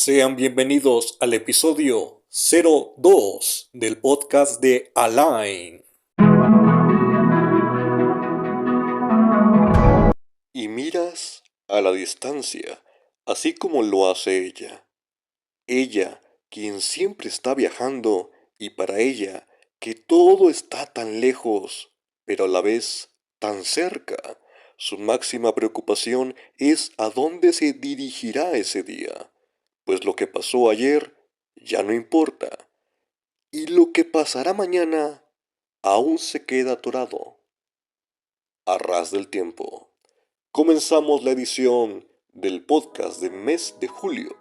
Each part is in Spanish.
Sean bienvenidos al episodio 02 del podcast de Align. Y miras a la distancia, así como lo hace ella. Ella, quien siempre está viajando, y para ella, que todo está tan lejos, pero a la vez tan cerca. Su máxima preocupación es a dónde se dirigirá ese día, pues lo que pasó ayer ya no importa, y lo que pasará mañana aún se queda atorado a ras del tiempo. Comenzamos la edición del podcast del mes de julio.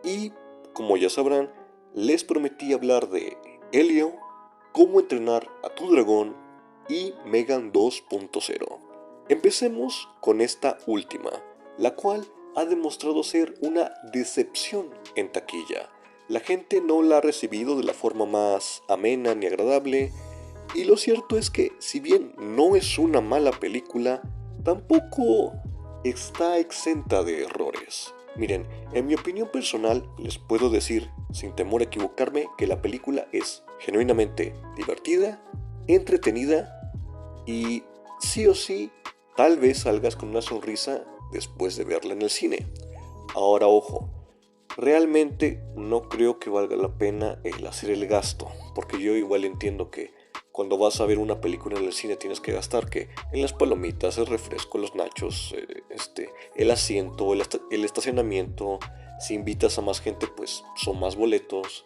Y, como ya sabrán, les prometí hablar de Helio, cómo entrenar a tu dragón y Megan 2.0. Empecemos con esta última, la cual ha demostrado ser una decepción en taquilla. La gente no la ha recibido de la forma más amena ni agradable, y lo cierto es que, si bien no es una mala película, tampoco está exenta de errores. Miren, en mi opinión personal les puedo decir, sin temor a equivocarme, que la película es genuinamente divertida, entretenida y sí o sí, tal vez salgas con una sonrisa después de verla en el cine. Ahora ojo, realmente no creo que valga la pena el hacer el gasto, porque yo igual entiendo que cuando vas a ver una película en el cine tienes que gastar que en las palomitas, el refresco, los nachos, el asiento, el estacionamiento. Si invitas a más gente, pues son más boletos.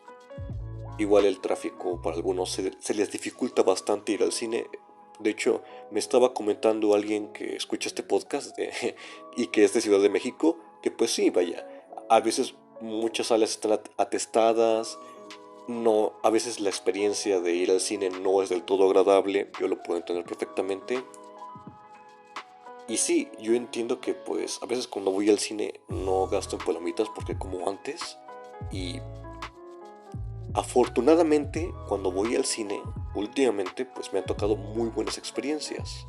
Igual el tráfico para algunos se les dificulta bastante ir al cine. De hecho, me estaba comentando alguien que escucha este podcast y que es de Ciudad de México, que pues sí, vaya, a veces muchas salas están atestadas. No, a veces la experiencia de ir al cine no es del todo agradable, yo lo puedo entender perfectamente. Y sí, yo entiendo que pues a veces cuando voy al cine no gasto en palomitas porque como antes. Y afortunadamente cuando voy al cine, últimamente pues me han tocado muy buenas experiencias.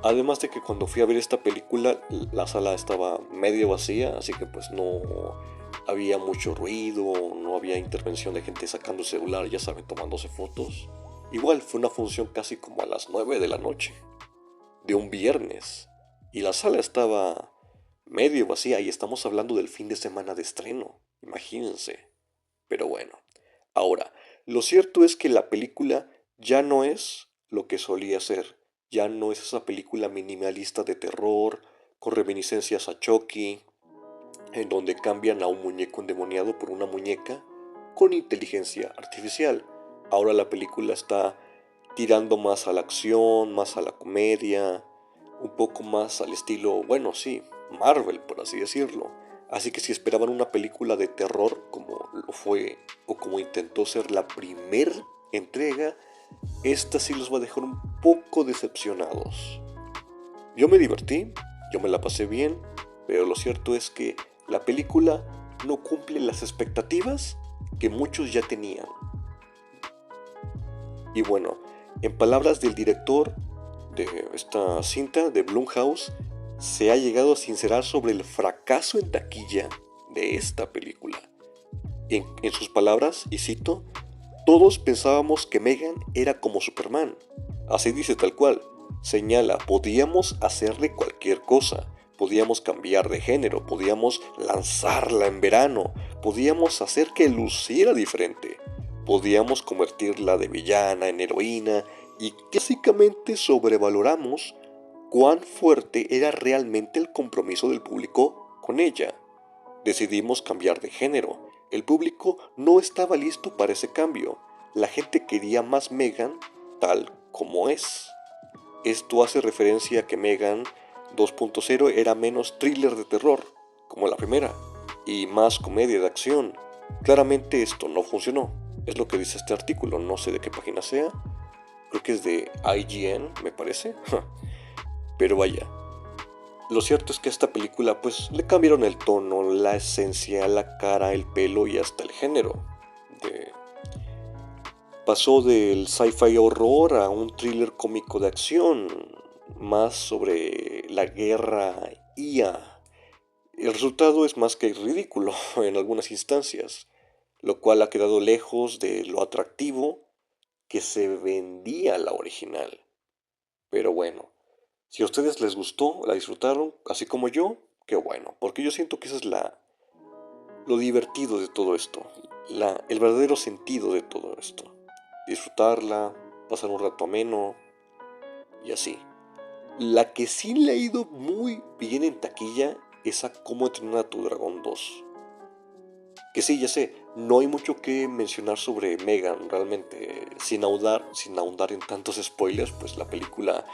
Además de que cuando fui a ver esta película, la sala estaba medio vacía, así que pues no había mucho ruido, no había intervención de gente sacando el celular, ya saben, tomándose fotos. Igual fue una función casi como a las 9 de la noche, de un viernes, y la sala estaba medio vacía y estamos hablando del fin de semana de estreno, imagínense. Pero bueno, ahora, lo cierto es que la película ya no es lo que solía ser. Ya no es esa película minimalista de terror, con reminiscencias a Chucky, en donde cambian a un muñeco endemoniado por una muñeca con inteligencia artificial. Ahora la película está tirando más a la acción, más a la comedia, un poco más al estilo, bueno, sí, Marvel, por así decirlo. Así que si esperaban una película de terror como lo fue o como intentó ser la primera entrega, esta sí los va a dejar un poco decepcionados. Yo me divertí, yo me la pasé bien, pero lo cierto es que la película no cumple las expectativas que muchos ya tenían. Y bueno, en palabras del director de esta cinta de Blumhouse, se ha llegado a sincerar sobre el fracaso en taquilla de esta película. En sus palabras, y cito, todos pensábamos que Megan era como Superman. Así dice tal cual. Señala, podíamos hacerle cualquier cosa. Podíamos cambiar de género, podíamos lanzarla en verano, podíamos hacer que luciera diferente. Podíamos convertirla de villana en heroína y básicamente sobrevaloramos cuán fuerte era realmente el compromiso del público con ella. Decidimos cambiar de género. El público no estaba listo para ese cambio. La gente quería más Megan tal como es. Esto hace referencia a que Megan 2.0 era menos thriller de terror, como la primera, y más comedia de acción. Claramente esto no funcionó. Es lo que dice este artículo, no sé de qué página sea. Creo que es de IGN, me parece. Pero vaya, lo cierto es que a esta película pues le cambiaron el tono, la esencia, la cara, el pelo y hasta el género. Pasó del sci-fi horror a un thriller cómico de acción, más sobre la guerra IA. el resultado es más que ridículo en algunas instancias, lo cual ha quedado lejos de lo atractivo que se vendía la original. Pero bueno, si a ustedes les gustó, la disfrutaron, así como yo, qué bueno, porque yo siento que eso es lo divertido de todo esto, el verdadero sentido de todo esto. Disfrutarla, pasar un rato ameno y así. La que sí le ha ido muy bien en taquilla es a Cómo entrenar a tu dragón 2. Que sí, ya sé, no hay mucho que mencionar sobre Megan, realmente, sin ahondar en tantos spoilers, pues la película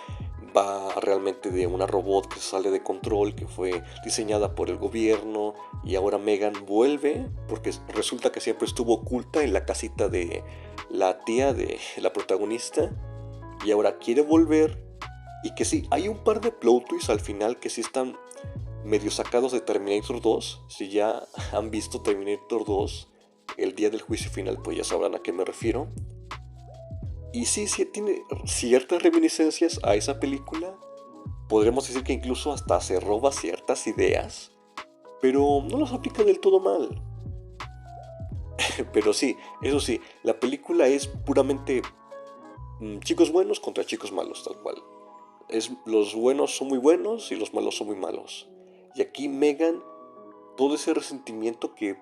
va realmente de una robot que sale de control, que fue diseñada por el gobierno, y ahora Megan vuelve, porque resulta que siempre estuvo oculta en la casita de la tía de la protagonista, y ahora quiere volver, y que sí, hay un par de plot twists al final que sí están medio sacados de Terminator 2. Si ya han visto Terminator 2, el día del juicio final, pues ya sabrán a qué me refiero. Y sí, sí tiene ciertas reminiscencias a esa película. Podríamos decir que incluso hasta se roba ciertas ideas, pero no las aplica del todo mal. Pero sí, eso sí, la película es puramente chicos buenos contra chicos malos, tal cual. Los buenos son muy buenos y los malos son muy malos. Y aquí Megan, todo ese resentimiento que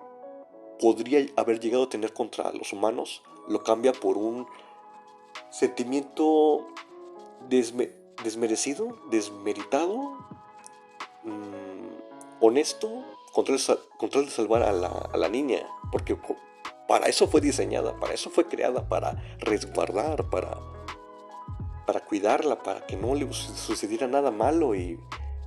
podría haber llegado a tener contra los humanos, lo cambia por un sentimiento desmerecido, desmeritado, honesto, con tal de salvar a la niña, porque para eso fue diseñada, para eso fue creada, para resguardar, para cuidarla, para que no le sucediera nada malo y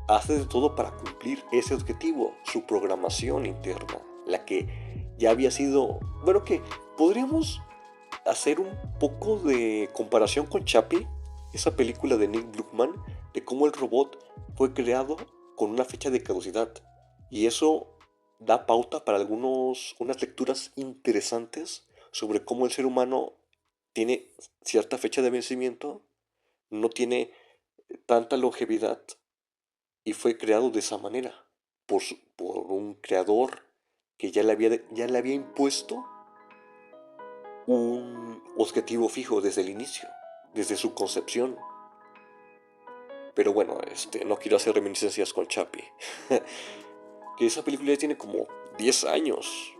hace de todo para cumplir ese objetivo, su programación interna, la que ya había sido, bueno, que podríamos hacer un poco de comparación con Chappie, esa película de Nick Blumman, de cómo el robot fue creado con una fecha de caducidad. Y eso da pauta para unas lecturas interesantes sobre cómo el ser humano tiene cierta fecha de vencimiento, no tiene tanta longevidad y fue creado de esa manera por un creador que ya le había impuesto un objetivo fijo desde el inicio, desde su concepción. Pero bueno, no quiero hacer reminiscencias con Chappie. Que esa película ya tiene como 10 años.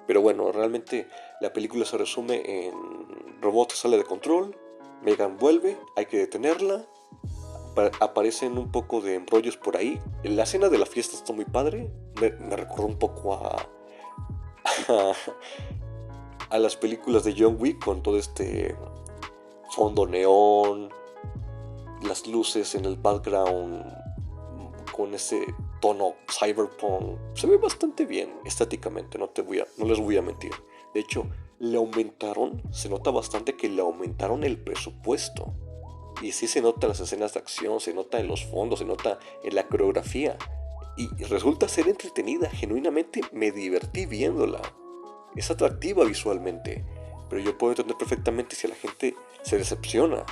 Pero bueno, realmente la película se resume en robot sale de control, Megan vuelve, hay que detenerla, aparecen un poco de embrollos por ahí. La escena de la fiesta está muy padre, me recordó un poco a las películas de John Wick con todo este fondo neón, las luces en el background con ese tono cyberpunk. Se ve bastante bien estéticamente, no les voy a mentir. De hecho, se nota bastante que le aumentaron el presupuesto. Y sí se nota en las escenas de acción, se nota en los fondos, se nota en la coreografía. Y resulta ser entretenida, genuinamente me divertí viéndola. Es atractiva visualmente, pero yo puedo entender perfectamente si la gente se decepciona.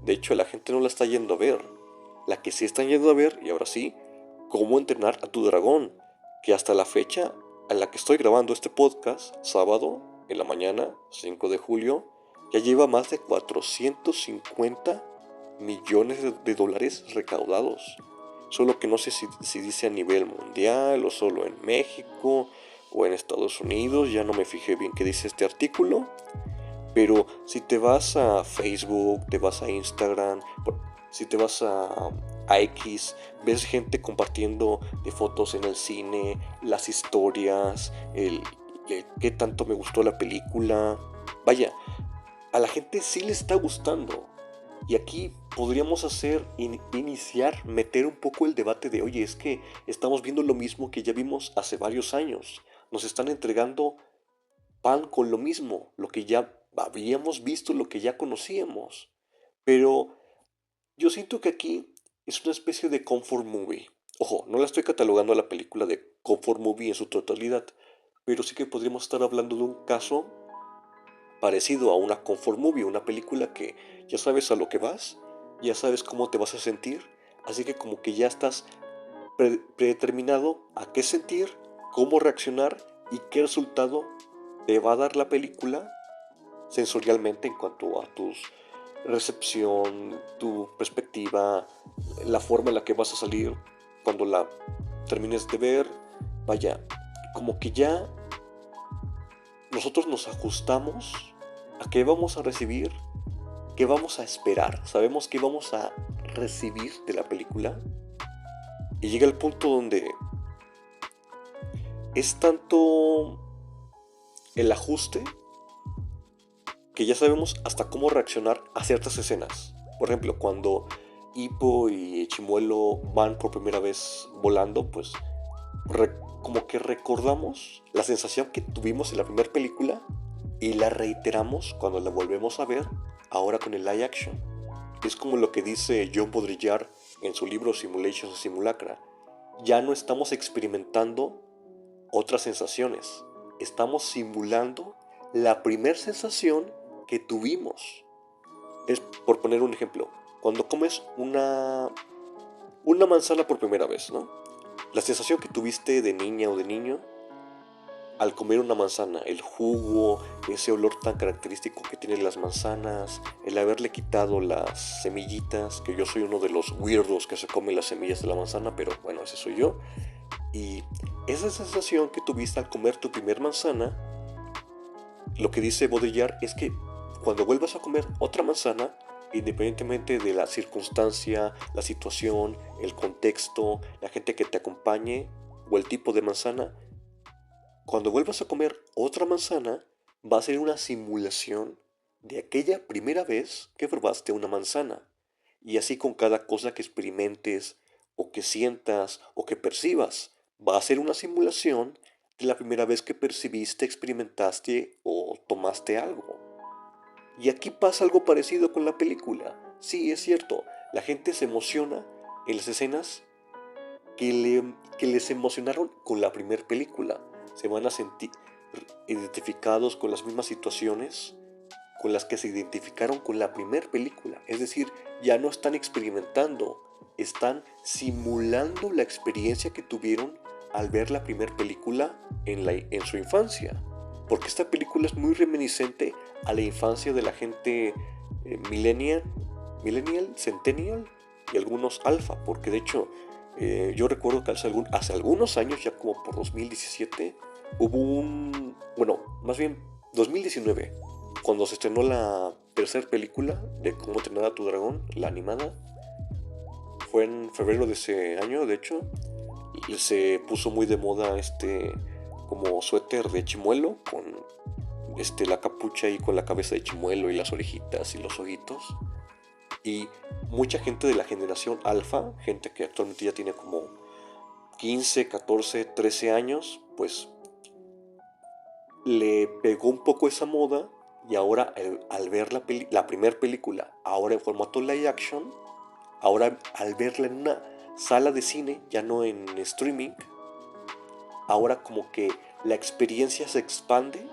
De hecho, la gente no la está yendo a ver. La que sí están yendo a ver, y ahora sí, Cómo entrenar a tu dragón, que hasta la fecha a la que estoy grabando este podcast, sábado, en la mañana, 5 de julio, ya lleva más de 450 millones de dólares recaudados. Solo que no sé si dice a nivel mundial o solo en México o en Estados Unidos, ya no me fijé bien qué dice este artículo. Pero si te vas a Facebook, te vas a Instagram, si te vas a X, ves gente compartiendo de fotos en el cine, las historias, qué tanto me gustó la película. Vaya, a la gente sí le está gustando. Y aquí podríamos iniciar, meter un poco el debate de, oye, es que estamos viendo lo mismo que ya vimos hace varios años. Nos están entregando pan con lo mismo, lo que ya habíamos visto, lo que ya conocíamos. Pero yo siento que aquí es una especie de comfort movie. Ojo, no la estoy catalogando a la película de comfort movie en su totalidad, pero sí que podríamos estar hablando de un caso parecido a una comfort movie, una película que ya sabes a lo que vas, ya sabes cómo te vas a sentir, así que como que ya estás predeterminado a qué sentir, cómo reaccionar y qué resultado te va a dar la película sensorialmente en cuanto a tu recepción, tu perspectiva, la forma en la que vas a salir cuando la termines de ver. Vaya, como que ya nosotros nos ajustamos a qué vamos a recibir, qué vamos a esperar, sabemos qué vamos a recibir de la película y llega el punto donde es tanto el ajuste que ya sabemos hasta cómo reaccionar a ciertas escenas. Por ejemplo, cuando Hippo y Chimuelo van por primera vez volando, pues como que recordamos la sensación que tuvimos en la primera película y la reiteramos cuando la volvemos a ver, ahora con el live action. Es como lo que dice John Baudrillard en su libro Simulations o Simulacra. Ya no estamos experimentando otras sensaciones, estamos simulando la primera sensación que tuvimos. Es por poner un ejemplo, cuando comes una manzana por primera vez, ¿no? La sensación que tuviste de niña o de niño al comer una manzana, el jugo, ese olor tan característico que tienen las manzanas, el haberle quitado las semillitas, que yo soy uno de los weirdos que se come las semillas de la manzana, pero bueno, ese soy yo. Y esa sensación que tuviste al comer tu primer manzana, lo que dice Baudrillard es que cuando vuelvas a comer otra manzana, independientemente de la circunstancia, la situación, el contexto, la gente que te acompañe o el tipo de manzana, cuando vuelvas a comer otra manzana, va a ser una simulación de aquella primera vez que probaste una manzana. Y así con cada cosa que experimentes, o que sientas, o que percibas, va a ser una simulación de la primera vez que percibiste, experimentaste o tomaste algo. Y aquí pasa algo parecido con la película. Sí, es cierto, la gente se emociona en las escenas que les emocionaron con la primera película. Se van a sentir identificados con las mismas situaciones con las que se identificaron con la primera película. Es decir, ya no están experimentando, están simulando la experiencia que tuvieron al ver la primera película en su infancia. Porque esta película es muy reminiscente a la infancia de la gente millennial, centennial y algunos alfa. Porque de hecho, yo recuerdo que hace algunos años, ya como por 2017, bueno, más bien 2019, cuando se estrenó la tercera película de Cómo entrenar a tu dragón, la animada, fue en febrero de ese año, de hecho, se puso muy de moda como suéter de chimuelo, con la capucha y con la cabeza de chimuelo y las orejitas y los ojitos. Y mucha gente de la generación alfa, gente que actualmente ya tiene como 15, 14, 13 años, pues le pegó un poco esa moda y ahora al ver la primera película, ahora en formato live action, ahora al verla en una sala de cine, ya no en streaming, ahora como que la experiencia se expande,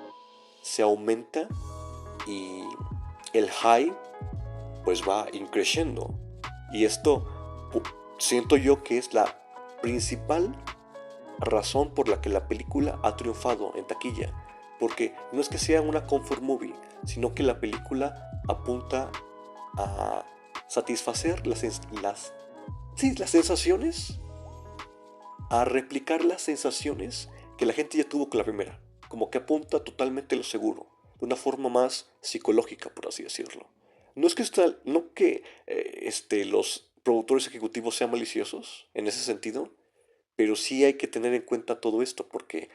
se aumenta y el high pues va increciendo. Y esto siento yo que es la principal razón por la que la película ha triunfado en taquilla. Porque no es que sea una comfort movie, sino que la película apunta a satisfacer las sensaciones, a replicar las sensaciones que la gente ya tuvo con la primera. Como que apunta totalmente a lo seguro, de una forma más psicológica, por así decirlo. No que los productores ejecutivos sean maliciosos en ese sentido, pero sí hay que tener en cuenta todo esto, porque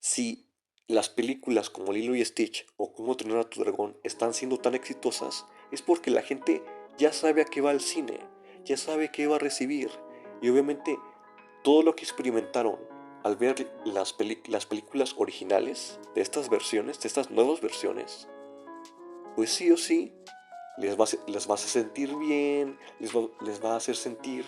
si las películas como Lilo y Stitch o Cómo entrenar a tu dragón están siendo tan exitosas, es porque la gente ya sabe a qué va al cine, ya sabe qué va a recibir. Y obviamente todo lo que experimentaron al ver las películas originales de estas versiones, de estas nuevas versiones, pues sí o sí les va a hacer sentir bien, les va a hacer sentir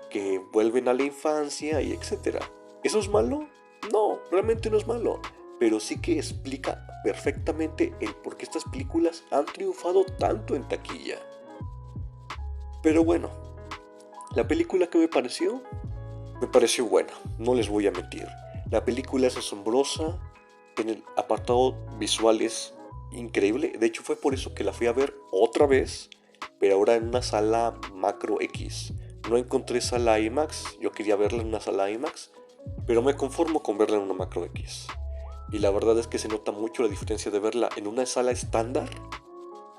que vuelven a la infancia y etcétera. ¿Eso es malo? No, realmente no es malo, pero sí que explica perfectamente el por qué estas películas han triunfado tanto en taquilla. Pero bueno, la película que me pareció, Me pareció buena, no les voy a mentir. La película es asombrosa, en el apartado visual es increíble. De hecho fue por eso que la fui a ver otra vez, pero ahora en una sala Macro X. No encontré sala IMAX, yo quería verla en una sala IMAX, pero me conformo con verla en una Macro X. Y la verdad es que se nota mucho la diferencia de verla en una sala estándar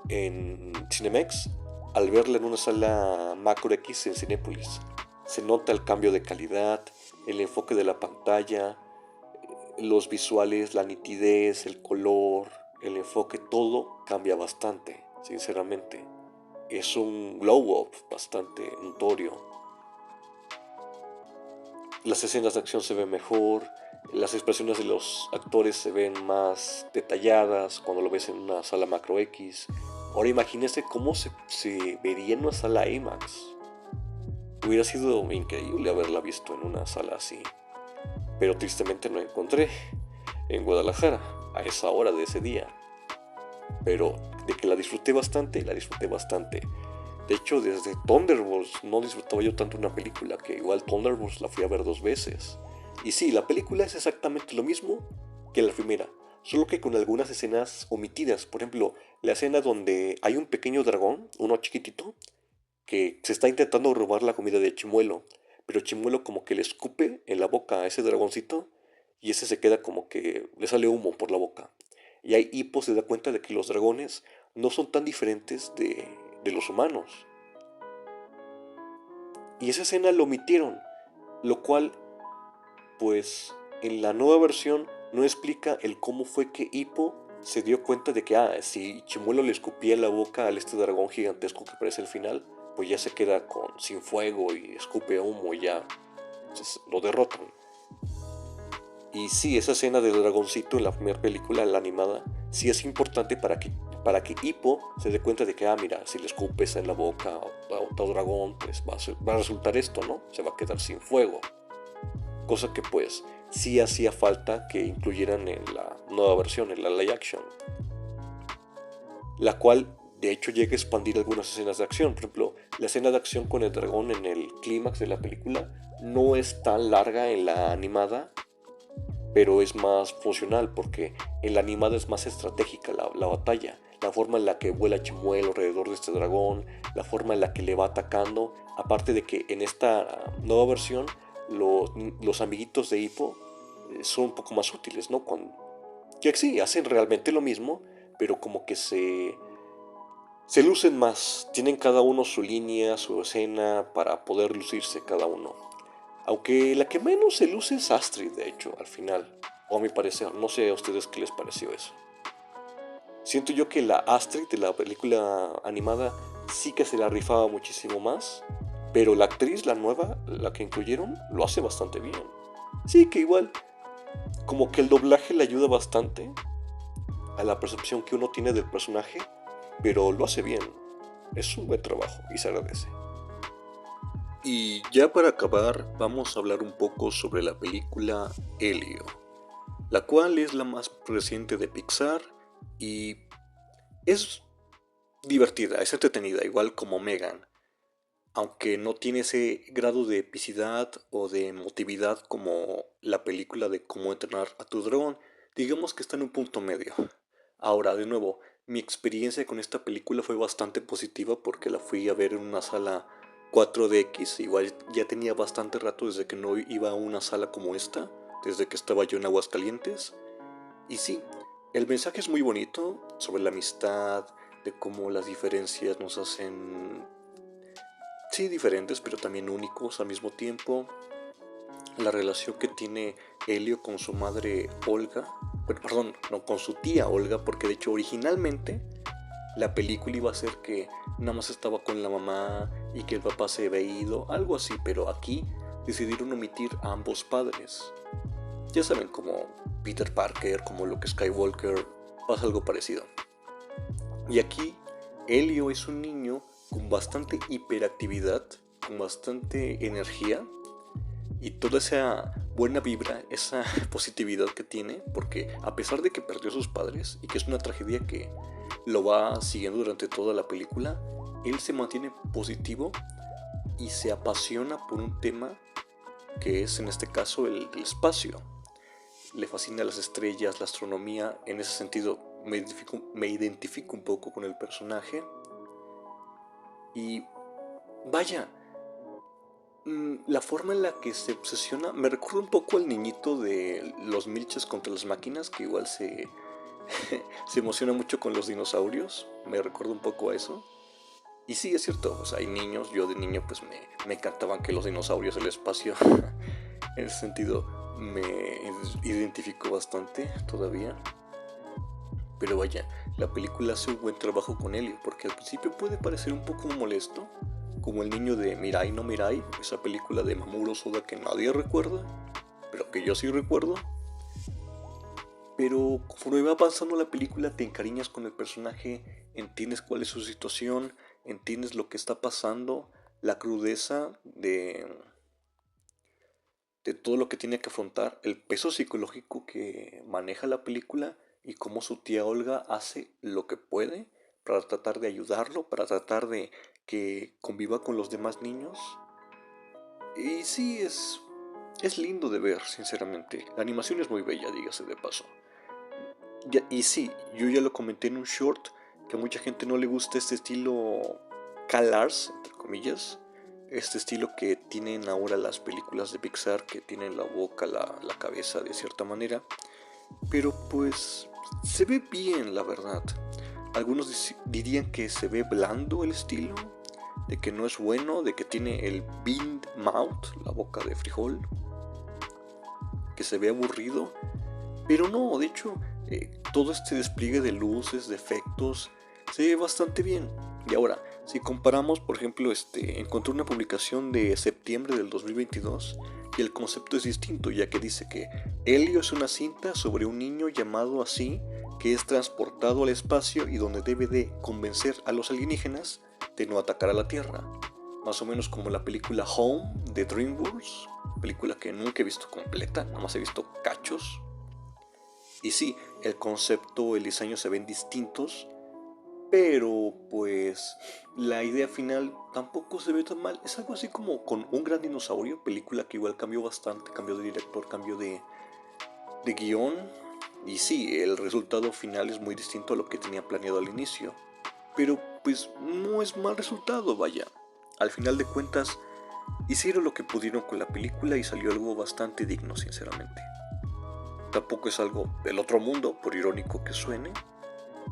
en Cinemex al verla en una sala Macro X en Cinépolis. Se nota el cambio de calidad, el enfoque de la pantalla, los visuales, la nitidez, el color, el enfoque, todo cambia bastante, sinceramente. Es un glow up bastante notorio. Las escenas de acción se ven mejor, las expresiones de los actores se ven más detalladas cuando lo ves en una sala Macro X. Ahora imagínese cómo se vería en una sala IMAX. Hubiera sido increíble haberla visto en una sala así. Pero tristemente no encontré en Guadalajara a esa hora de ese día. Pero de que la disfruté bastante, la disfruté bastante. De hecho, desde Thunderbolts no disfrutaba yo tanto una película, que igual Thunderbolts la fui a ver 2 veces. Y sí, la película es exactamente lo mismo que la primera, solo que con algunas escenas omitidas. Por ejemplo, la escena donde hay un pequeño dragón, uno chiquitito, que se está intentando robar la comida de Chimuelo, pero Chimuelo como que le escupe en la boca a ese dragoncito y ese se queda como que le sale humo por la boca. Y ahí Hippo se da cuenta de que los dragones no son tan diferentes de los humanos. Y esa escena lo omitieron, lo cual, pues, en la nueva versión no explica el cómo fue que Hippo se dio cuenta de que, si Chimuelo le escupía en la boca a este dragón gigantesco que parece el final, pues ya se queda sin fuego y escupe humo y ya lo derrotan. Y sí, esa escena del dragoncito en la primera película, la animada, sí es importante para que Hippo se dé cuenta de que, mira, si le escupes en la boca a otro dragón, pues va a resultar esto, ¿no? Se va a quedar sin fuego. Cosa que pues sí hacía falta que incluyeran en la nueva versión, en la live action. La cual de hecho llega a expandir algunas escenas de acción. Por ejemplo, la escena de acción con el dragón en el clímax de la película no es tan larga en la animada, pero es más funcional porque en la animada es más estratégica la batalla. La forma en la que vuela Chimuelo alrededor de este dragón, la forma en la que le va atacando. Aparte de que en esta nueva versión los amiguitos de Hippo son un poco más útiles, ¿no? Que sí, hacen realmente lo mismo, pero como que se lucen más. Tienen cada uno su línea, su escena para poder lucirse cada uno. Aunque la que menos se luce es Astrid, de hecho, al final. O a mi parecer, no sé a ustedes qué les pareció eso. Siento yo que la Astrid de la película animada sí que se la rifaba muchísimo más. Pero la actriz, la nueva, la que incluyeron, lo hace bastante bien. Sí, que igual, como que el doblaje le ayuda bastante a la percepción que uno tiene del personaje, pero lo hace bien. Es un buen trabajo y se agradece. Y ya para acabar, vamos a hablar un poco sobre la película Elio, la cual es la más reciente de Pixar y es divertida, es entretenida, igual como Megan, aunque no tiene ese grado de epicidad o de emotividad como la película de Cómo entrenar a tu dragón. Digamos que está en un punto medio. Ahora, de nuevo, mi experiencia con esta película fue bastante positiva porque la fui a ver en una sala 4DX. Igual ya tenía bastante rato desde que no iba a una sala como esta, desde que estaba yo en Aguascalientes. Y sí, el mensaje es muy bonito sobre la amistad, de cómo las diferencias nos hacen, sí, diferentes, pero también únicos al mismo tiempo. La relación que tiene Helio con su madre Olga, perdón, no, con su tía Olga, porque de hecho originalmente la película iba a ser que nada más estaba con la mamá y que el papá se había ido, algo así, pero aquí decidieron omitir a ambos padres. Ya saben, como Peter Parker, como Luke Skywalker, pasa algo parecido. Y aquí Helio es un niño con bastante hiperactividad, con bastante energía y toda esa buena vibra, esa positividad que tiene, porque a pesar de que perdió a sus padres y que es una tragedia que lo va siguiendo durante toda la película, él se mantiene positivo y se apasiona por un tema que es en este caso el espacio. Le fascina las estrellas, la astronomía. En ese sentido me identifico un poco con el personaje. Y vaya, la forma en la que se obsesiona me recuerda un poco al niñito de los Milches contra las máquinas, que igual se emociona mucho con los dinosaurios. Me recuerda un poco a eso. Y sí, es cierto, o sea, hay niños, yo de niño pues me encantaban que los dinosaurios, el espacio. En ese sentido me identifico bastante todavía. Pero vaya, la película hace un buen trabajo con Helio, porque al principio puede parecer un poco molesto, como el niño de Mirai no Mirai, esa película de Mamoru Hosoda que nadie recuerda, pero que yo sí recuerdo. Pero conforme va avanzando la película te encariñas con el personaje, entiendes cuál es su situación, entiendes lo que está pasando, la crudeza de todo lo que tiene que afrontar, el peso psicológico que maneja la película y cómo su tía Olga hace lo que puede para tratar de ayudarlo, para tratar de que conviva con los demás niños. Y sí, es lindo de ver, sinceramente. La animación es muy bella, dígase de paso. Y sí, yo ya lo comenté en un short, que a mucha gente no le gusta este estilo CalArts, entre comillas. Este estilo que tienen ahora las películas de Pixar, que tienen la boca, la cabeza de cierta manera. Pero pues se ve bien, la verdad. Algunos dirían que se ve blando el estilo, de que no es bueno, de que tiene el bean mouth, la boca de frijol, que se ve aburrido. Pero no, de hecho, todo este despliegue de luces, de efectos, se ve bastante bien. Y ahora, si comparamos, por ejemplo, encontré una publicación de septiembre del 2022 y el concepto es distinto, ya que dice que Helio es una cinta sobre un niño llamado así, que es transportado al espacio y donde debe de convencer a los alienígenas de no atacar a la Tierra. Más o menos como la película Home de DreamWorks, película que nunca he visto completa, nada más he visto cachos. Y sí, el concepto, el diseño se ven distintos, pero pues la idea final tampoco se ve tan mal. Es algo así como con Un Gran Dinosaurio, película que igual cambió bastante, cambió de director, cambió de guión. Y sí, el resultado final es muy distinto a lo que tenía planeado al inicio. Pero pues no es mal resultado, vaya. Al final de cuentas, hicieron lo que pudieron con la película y salió algo bastante digno, sinceramente. Tampoco es algo del otro mundo, por irónico que suene,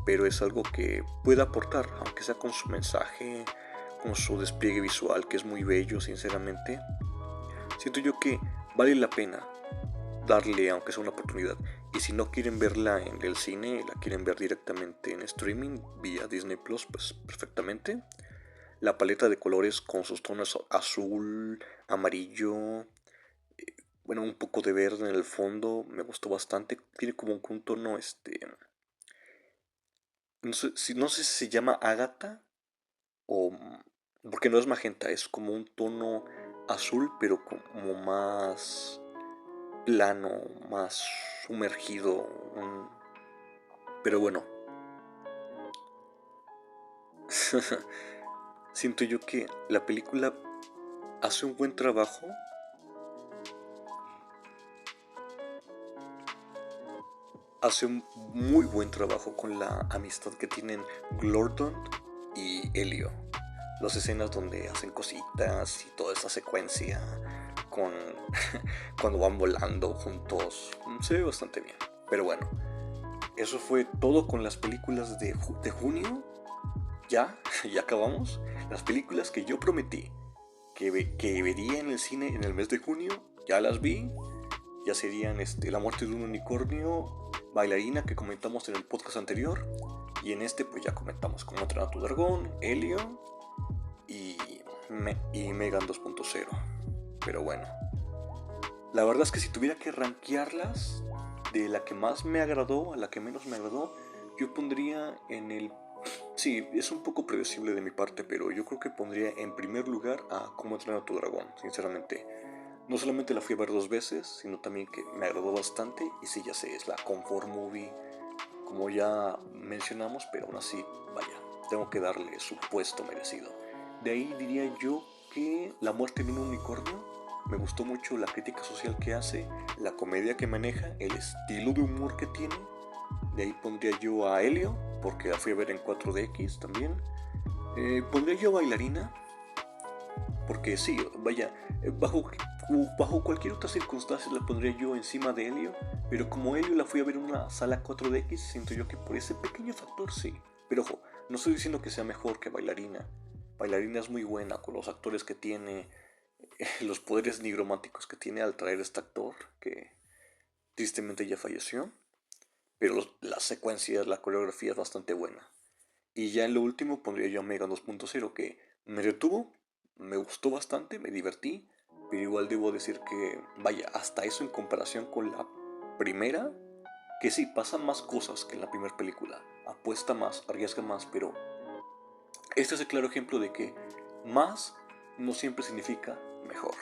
pero es algo que puede aportar, aunque sea con su mensaje, con su despliegue visual, que es muy bello, sinceramente. Siento yo que vale la pena darle, aunque sea una oportunidad. Y si no quieren verla en el cine, la quieren ver directamente en streaming, vía Disney Plus, pues perfectamente. La paleta de colores con sus tonos azul, amarillo, bueno, un poco de verde en el fondo, me gustó bastante. Tiene como un tono, no sé si se llama ágata o... Porque no es magenta, es como un tono azul, pero como más plano, más sumergido. Pero bueno, siento yo que la película hace un buen trabajo. Hace un muy buen trabajo con la amistad que tienen Glordon y Helio. Las escenas donde hacen cositas y toda esa secuencia con cuando van volando juntos se ve bastante bien. Pero bueno, eso fue todo con las películas de junio. Ya, ya acabamos. Las películas que yo prometí que vería en el cine en el mes de junio, ya las vi. Ya serían La muerte de un unicornio, Bailarina, que comentamos en el podcast anterior, y en este pues ya comentamos Cómo entrenar a tu dragón, Helio y, y Megan 2.0. Pero bueno, la verdad es que si tuviera que rankearlas, de la que más me agradó a la que menos me agradó, yo pondría en el... Sí, es un poco predecible de mi parte, pero yo creo que pondría en primer lugar a Cómo entrenar a tu dragón, sinceramente. No solamente la fui a ver 2 veces, sino también que me agradó bastante. Y sí, ya sé, es la comfort movie, como ya mencionamos, pero aún así, vaya, tengo que darle su puesto merecido. De ahí diría yo que La muerte de un unicornio, Me gustó mucho la crítica social que hace, la comedia que maneja, el estilo de humor que tiene. De ahí pondría yo a Helio, porque la fui a ver en 4DX también. Pondría yo a Bailarina, porque sí, vaya, bajo cualquier otra circunstancia la pondría yo encima de Helio, pero como Helio la fui a ver en una sala 4DX, siento yo que por ese pequeño factor sí. Pero ojo, no estoy diciendo que sea mejor que Bailarina. Bailarina es muy buena con los actores que tiene, los poderes nigromáticos que tiene al traer este actor, que tristemente ya falleció. Pero las secuencias, la coreografía es bastante buena. Y ya en lo último pondría yo a Megan 2.0, que me retuvo, me gustó bastante, me divertí, pero igual debo decir que, vaya, hasta eso en comparación con la primera, que sí, pasan más cosas que en la primera película, apuesta más, arriesga más, pero este es el claro ejemplo de que más no siempre significa mejor.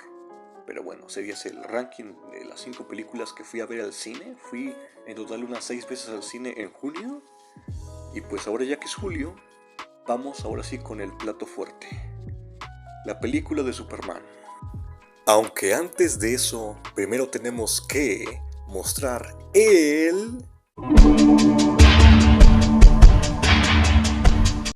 Pero bueno, sería el ranking de las 5 películas que fui a ver al cine. Fui en total unas 6 veces al cine en junio. Y pues ahora ya que es julio, vamos ahora sí con el plato fuerte. La película de Superman. Aunque antes de eso, primero tenemos que mostrar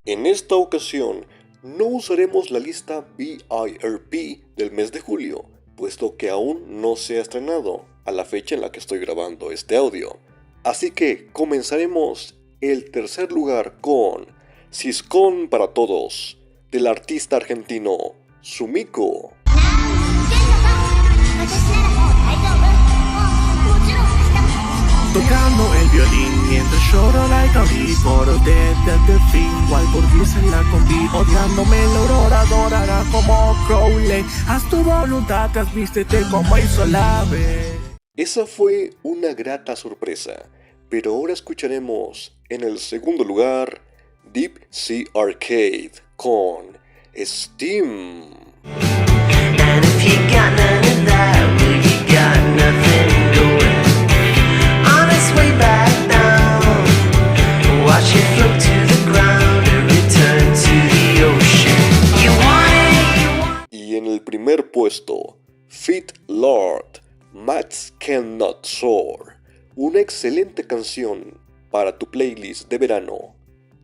En esta ocasión, no usaremos la lista VIP del mes de julio, puesto que aún no se ha estrenado a la fecha en la que estoy grabando este audio. Así que comenzaremos el tercer lugar con Siscón para Todos, del artista argentino Sumiko. Tocando el violín mientras lloro like a beat. Por desde el fin, igual por irse en la combi. Odiándome la aurora, adorará como Crowley. Haz tu voluntad, vístete como hizo la ave. Esa fue una grata sorpresa, pero ahora escucharemos en el segundo lugar Deep Sea Arcade con Steam. And if you got none of that, well, you got nothing going. On its way back down, watch it float to the ground and return to the ocean. You want it. Y en el primer puesto, Fit Lord, Mats Cannot Soar, una excelente canción para tu playlist de verano.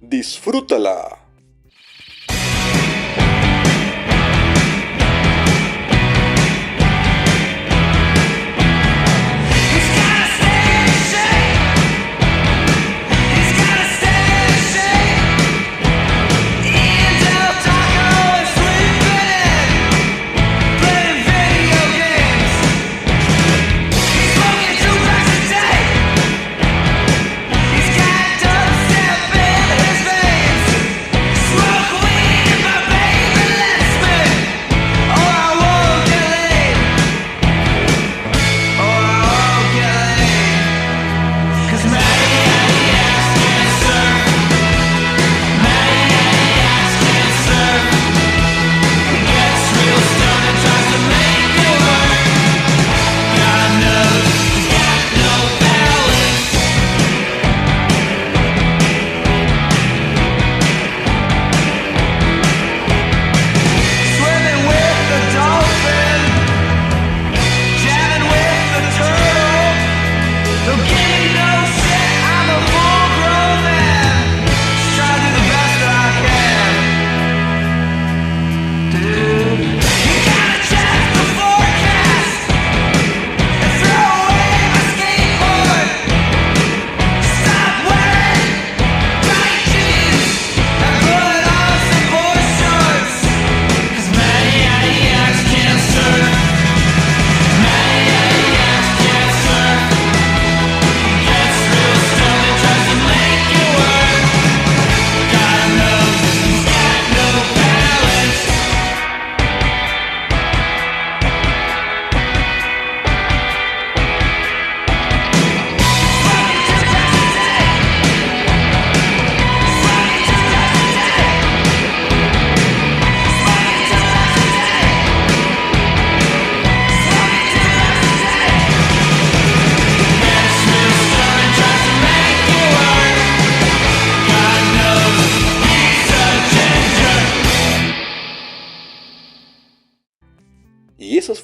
¡Disfrútala!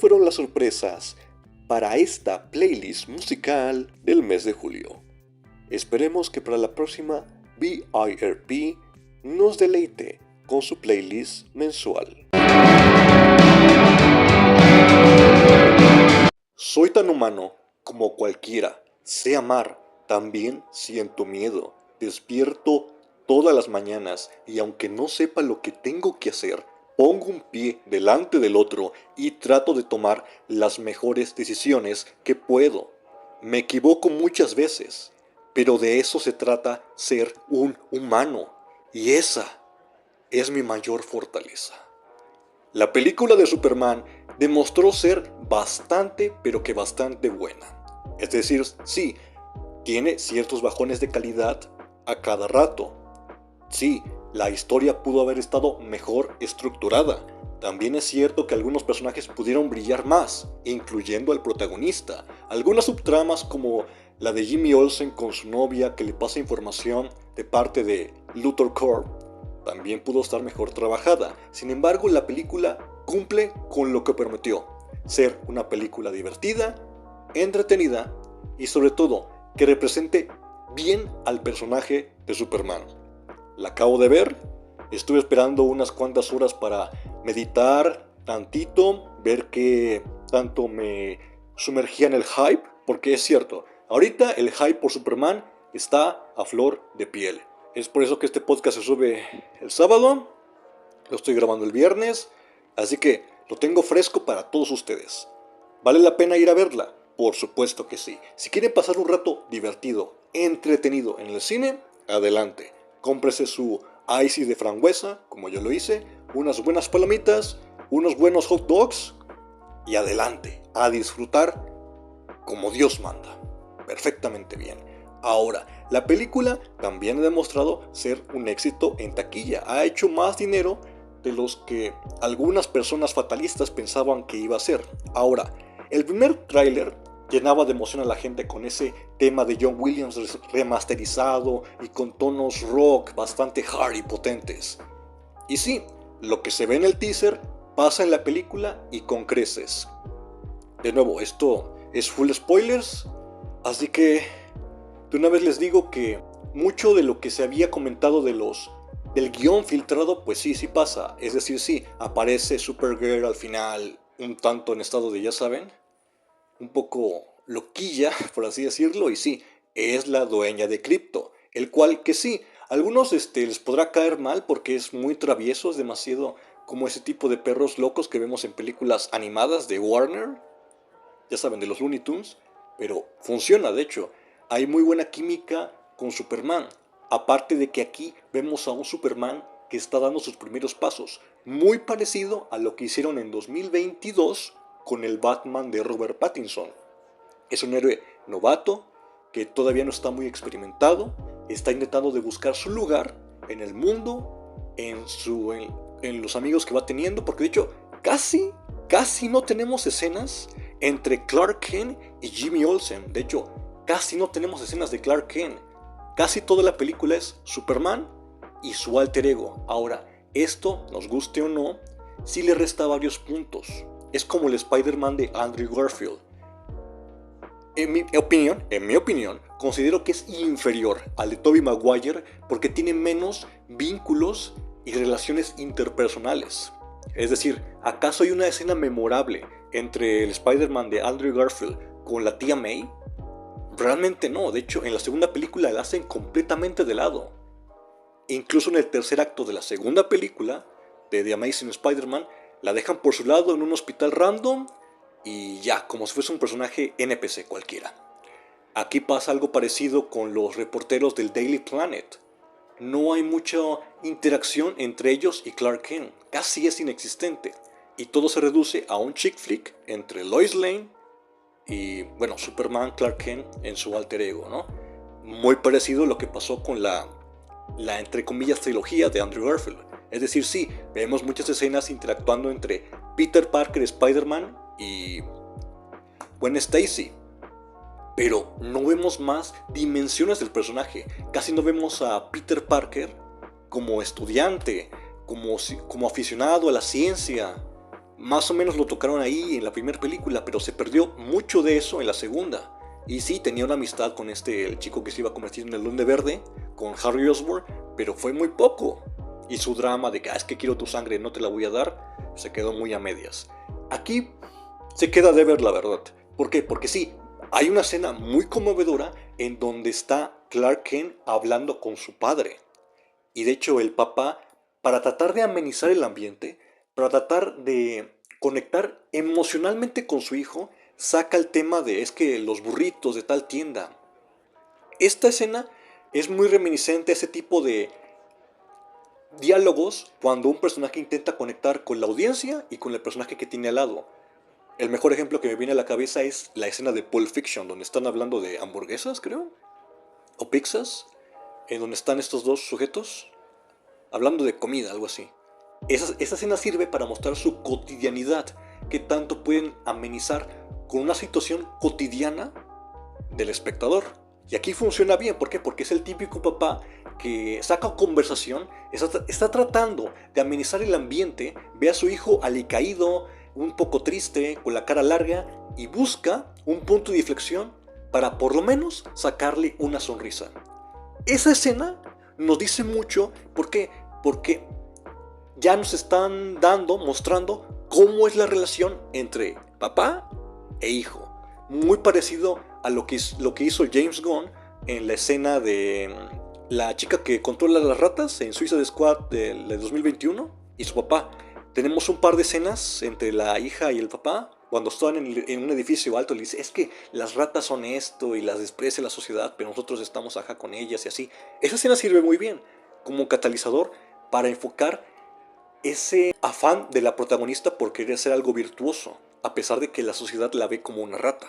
fueron las sorpresas para esta playlist musical del mes de julio. Esperemos que para la próxima BIRP nos deleite con su playlist mensual. Soy tan humano como cualquiera. Sé amar, también siento miedo. Despierto todas las mañanas y aunque no sepa lo que tengo que hacer, pongo un pie delante del otro y trato de tomar las mejores decisiones que puedo. Me equivoco muchas veces, pero de eso se trata ser un humano. Y esa es mi mayor fortaleza. La película de Superman demostró ser bastante, pero que bastante buena. Es decir, sí, tiene ciertos bajones de calidad a cada rato. Sí, la historia pudo haber estado mejor estructurada. También es cierto que algunos personajes pudieron brillar más, incluyendo al protagonista. Algunas subtramas como la de Jimmy Olsen con su novia que le pasa información de parte de Luthor Corp también pudo estar mejor trabajada. Sin embargo, la película cumple con lo que prometió: ser una película divertida, entretenida y sobre todo que represente bien al personaje de Superman. La acabo de ver, estuve esperando unas cuantas horas para meditar tantito, ver qué tanto me sumergía en el hype, porque es cierto, ahorita el hype por Superman está a flor de piel. Es por eso que este podcast se sube el sábado, lo estoy grabando el viernes, así que lo tengo fresco para todos ustedes. ¿Vale la pena ir a verla? Por supuesto que sí. Si quieren pasar un rato divertido, entretenido en el cine, adelante. Cómprese su icy de frambuesa, como yo lo hice, unas buenas palomitas, unos buenos hot dogs y adelante, a disfrutar como Dios manda. Perfectamente bien. Ahora, la película también ha demostrado ser un éxito en taquilla. Ha hecho más dinero de los que algunas personas fatalistas pensaban que iba a ser. Ahora, el primer tráiler llenaba de emoción a la gente con ese tema de John Williams remasterizado y con tonos rock bastante hard y potentes. Y sí, lo que se ve en el teaser pasa en la película y con creces. De nuevo, esto es full spoilers, así que de una vez les digo que mucho de lo que se había comentado del guión filtrado, pues sí pasa. Es decir, sí, aparece Supergirl al final un tanto en estado de, ya saben, un poco loquilla, por así decirlo, y sí, es la dueña de Krypto, el cual que sí, a algunos les podrá caer mal porque es muy travieso, es demasiado como ese tipo de perros locos que vemos en películas animadas de Warner, ya saben, de los Looney Tunes, pero funciona. De hecho, hay muy buena química con Superman, aparte de que aquí vemos a un Superman que está dando sus primeros pasos, muy parecido a lo que hicieron en 2022 con el Batman de Robert Pattinson. Es un héroe novato que todavía no está muy experimentado, está intentando de buscar su lugar en el mundo, en los amigos que va teniendo, porque de hecho casi no tenemos escenas entre Clark Kent y Jimmy Olsen. De hecho, casi no tenemos escenas de Clark Kent. Casi toda la película es Superman y su alter ego. Ahora, esto, nos guste o no, sí le resta varios puntos. Es como el Spider-Man de Andrew Garfield. En mi opinión, considero que es inferior al de Tobey Maguire porque tiene menos vínculos y relaciones interpersonales. Es decir, ¿acaso hay una escena memorable entre el Spider-Man de Andrew Garfield con la tía May? Realmente no. De hecho, en la segunda película la hacen completamente de lado. Incluso en el tercer acto de la segunda película de The Amazing Spider-Man, la dejan por su lado en un hospital random y ya, como si fuese un personaje NPC cualquiera. Aquí pasa algo parecido con los reporteros del Daily Planet. No hay mucha interacción entre ellos y Clark Kent, casi es inexistente. Y todo se reduce a un chick flick entre Lois Lane y, bueno, Superman, Clark Kent en su alter ego, ¿no? Muy parecido a lo que pasó con la entre comillas trilogía de Andrew Garfield. Es decir, sí, vemos muchas escenas interactuando entre Peter Parker, Spider-Man y Gwen Stacy, pero no vemos más dimensiones del personaje. Casi no vemos a Peter Parker como estudiante, como aficionado a la ciencia, más o menos lo tocaron ahí en la primera película, pero se perdió mucho de eso en la segunda. Y sí, tenía una amistad con el chico que se iba a convertir en el Duende Verde, con Harry Osborn, pero fue muy poco. Y su drama de que es que quiero tu sangre, no te la voy a dar, se quedó muy a medias. Aquí se queda de ver la verdad. ¿Por qué? Porque sí, hay una escena muy conmovedora en donde está Clark Kent hablando con su padre. Y de hecho el papá, para tratar de amenizar el ambiente, para tratar de conectar emocionalmente con su hijo, saca el tema de es que los burritos de tal tienda. Esta escena es muy reminiscente a ese tipo de diálogos cuando un personaje intenta conectar con la audiencia y con el personaje que tiene al lado. El mejor ejemplo que me viene a la cabeza es la escena de Pulp Fiction, donde están hablando de hamburguesas, creo, o pizzas, en donde están estos dos sujetos hablando de comida, algo así. Esa escena sirve para mostrar su cotidianidad, que tanto pueden amenizar con una situación cotidiana del espectador. Y aquí funciona bien, ¿por qué? Porque es el típico papá que saca conversación, está tratando de amenizar el ambiente, ve a su hijo alicaído, un poco triste, con la cara larga, y busca un punto de inflexión para por lo menos sacarle una sonrisa. Esa escena nos dice mucho, ¿por qué? Porque ya nos están mostrando cómo es la relación entre papá e hijo. Muy parecido a lo que hizo James Gunn en la escena de la chica que controla las ratas en Suicide Squad de 2021 y su papá. Tenemos un par de escenas entre la hija y el papá cuando están en un edificio alto. Le dice, es que las ratas son esto y las desprecia la sociedad, pero nosotros estamos acá con ellas y así. Esa escena sirve muy bien como catalizador para enfocar ese afán de la protagonista por querer hacer algo virtuoso, a pesar de que la sociedad la ve como una rata.